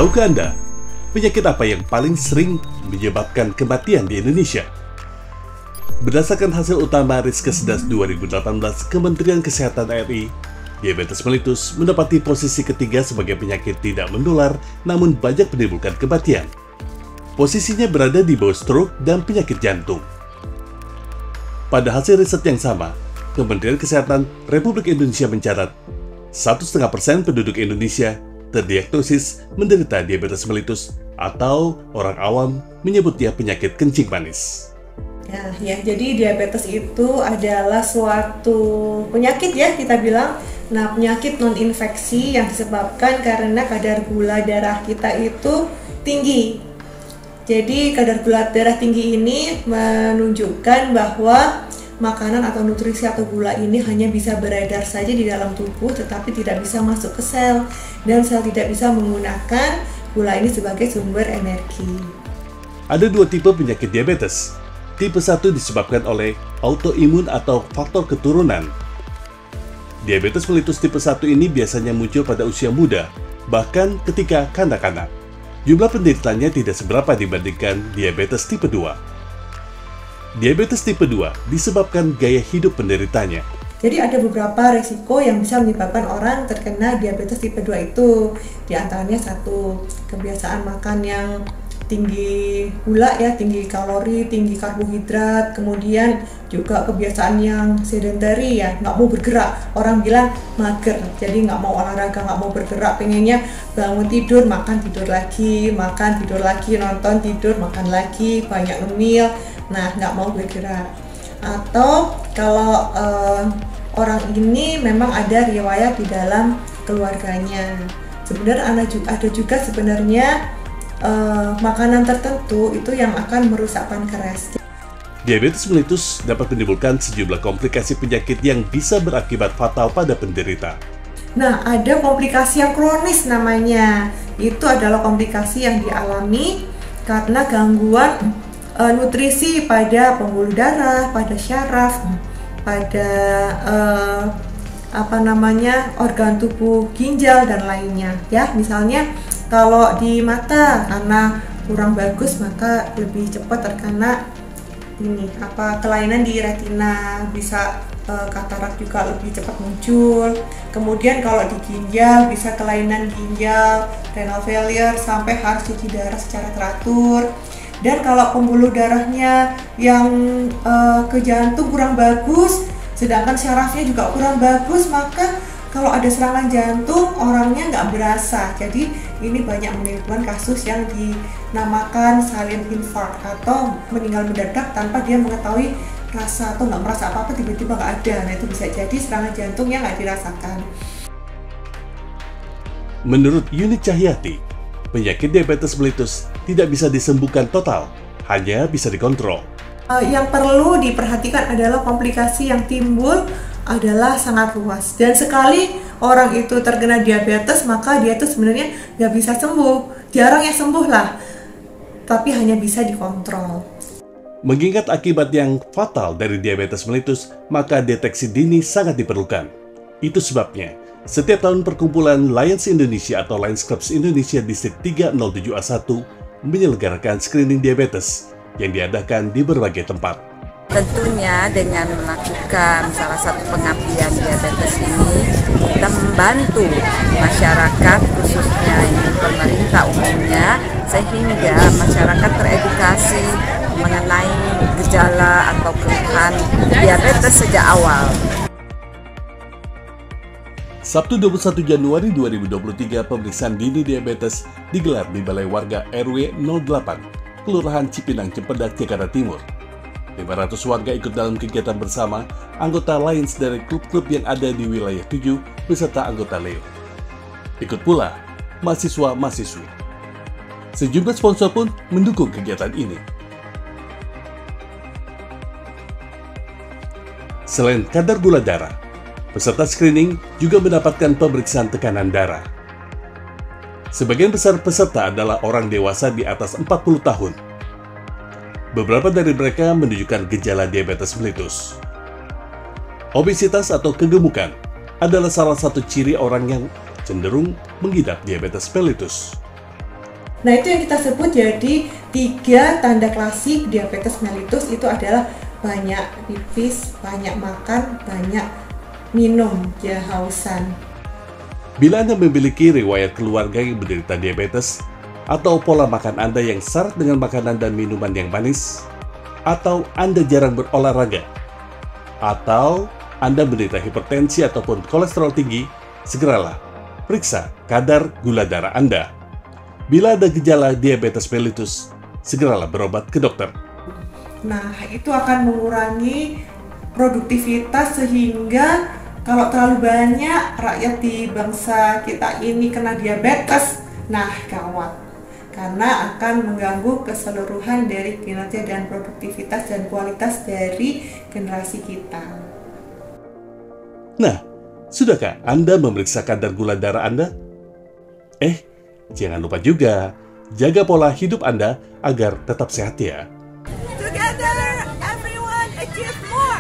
Tahukah Anda, penyakit apa yang paling sering menyebabkan kematian di Indonesia? Berdasarkan hasil utama Riskesdas 2018 Kementerian Kesehatan RI, diabetes mellitus menempati posisi ketiga sebagai penyakit tidak menular namun banyak menimbulkan kematian. Posisinya berada di bawah stroke dan penyakit jantung. Pada hasil riset yang sama, Kementerian Kesehatan Republik Indonesia mencatat 1,5% penduduk Indonesia terdiagnosis menderita diabetes mellitus atau orang awam menyebutnya penyakit kencing manis. Jadi diabetes itu adalah suatu penyakit ya kita bilang. Nah, penyakit non-infeksi yang disebabkan karena kadar gula darah kita itu tinggi. Jadi kadar gula darah tinggi ini menunjukkan bahwa makanan atau nutrisi atau gula ini hanya bisa beredar saja di dalam tubuh tetapi tidak bisa masuk ke sel, dan sel tidak bisa menggunakan gula ini sebagai sumber energi. Ada dua tipe penyakit diabetes. Tipe 1 disebabkan oleh autoimun atau faktor keturunan. Diabetes mellitus tipe 1 ini biasanya muncul pada usia muda, bahkan ketika kanak-kanak. Jumlah penderitanya tidak seberapa dibandingkan diabetes tipe 2. Diabetes tipe 2 disebabkan gaya hidup penderitanya. Jadi ada beberapa resiko yang bisa menyebabkan orang terkena diabetes tipe 2 itu. Di antaranya satu, kebiasaan makan yang tinggi gula ya, tinggi kalori, tinggi karbohidrat, kemudian juga kebiasaan yang sedentary ya, nggak mau bergerak. Orang bilang mager, jadi nggak mau olahraga, nggak mau bergerak, pengennya bangun tidur, makan tidur lagi, nonton tidur, makan lagi, banyak ngemil. Nah, nggak mau bergerak. Atau kalau orang ini memang ada riwayat di dalam keluarganya. Sebenarnya ada juga sebenarnya makanan tertentu itu yang akan merusak pankreas. Diabetes mellitus dapat menimbulkan sejumlah komplikasi penyakit yang bisa berakibat fatal pada penderita. Nah, ada komplikasi yang kronis namanya. Itu adalah komplikasi yang dialami karena gangguan nutrisi pada pembuluh darah, pada syaraf, pada organ tubuh ginjal dan lainnya ya. Misalnya kalau di mata karena kurang bagus maka lebih cepat terkena kelainan di retina, bisa katarak juga lebih cepat muncul. Kemudian kalau di ginjal bisa kelainan ginjal, renal failure sampai harus cuci darah secara teratur. Dan kalau pembuluh darahnya yang ke jantung kurang bagus, sedangkan syarafnya juga kurang bagus, maka kalau ada serangan jantung orangnya nggak berasa. Jadi ini banyak menimbulkan kasus yang dinamakan silent infarct atau meninggal mendadak tanpa dia mengetahui rasa atau nggak merasa apa-apa, tiba-tiba nggak ada. Nah, itu bisa jadi serangan jantung yang nggak dirasakan. Menurut Yuni Cahyati, penyakit diabetes mellitus tidak bisa disembuhkan total, hanya bisa dikontrol. Yang perlu diperhatikan adalah komplikasi yang timbul adalah sangat luas. Dan sekali orang itu terkena diabetes, maka dia itu sebenarnya nggak bisa sembuh. Jarang yang sembuh lah, tapi hanya bisa dikontrol. Mengingat akibat yang fatal dari diabetes mellitus, maka deteksi dini sangat diperlukan. Itu sebabnya, setiap tahun perkumpulan Lions Indonesia atau Lions Clubs Indonesia Distrik 307A1 menyelenggarakan screening diabetes yang diadakan di berbagai tempat. Tentunya dengan melakukan salah satu pengabdian diabetes ini, kita membantu masyarakat khususnya pemerintah umumnya sehingga masyarakat teredukasi mengenai gejala atau keluhan diabetes sejak awal. Sabtu 21 Januari 2023, pemeriksaan dini diabetes digelar di Balai Warga RW 08, Kelurahan Cipinang, Cempedak, Jakarta Timur. 500 warga ikut dalam kegiatan bersama anggota Lions dari klub-klub yang ada di wilayah 7 beserta anggota Leo. Ikut pula mahasiswa-mahasiswi. Sejumlah sponsor pun mendukung kegiatan ini. Selain kadar gula darah, peserta screening juga mendapatkan pemeriksaan tekanan darah. Sebagian besar peserta adalah orang dewasa di atas 40 tahun. Beberapa dari mereka menunjukkan gejala diabetes mellitus. Obesitas atau kegemukan adalah salah satu ciri orang yang cenderung mengidap diabetes mellitus. Nah, itu yang kita sebut jadi 3 tanda klasik diabetes mellitus itu adalah banyak pipis, banyak makan, banyak minum, kehausan. Bila Anda memiliki riwayat keluarga yang menderita diabetes, atau pola makan Anda yang syarat dengan makanan dan minuman yang manis, atau Anda jarang berolahraga, atau Anda menderita hipertensi ataupun kolesterol tinggi, segeralah periksa kadar gula darah Anda. Bila ada gejala diabetes mellitus, segeralah berobat ke dokter. Nah, itu akan mengurangi produktivitas sehingga kalau terlalu banyak rakyat di bangsa kita ini kena diabetes, nah gawat. Karena akan mengganggu keseluruhan dari kinerja dan produktivitas dan kualitas dari generasi kita. Nah, sudahkah Anda memeriksa kadar gula darah Anda? Jangan lupa juga, jaga pola hidup Anda agar tetap sehat ya. Together, everyone achieve more.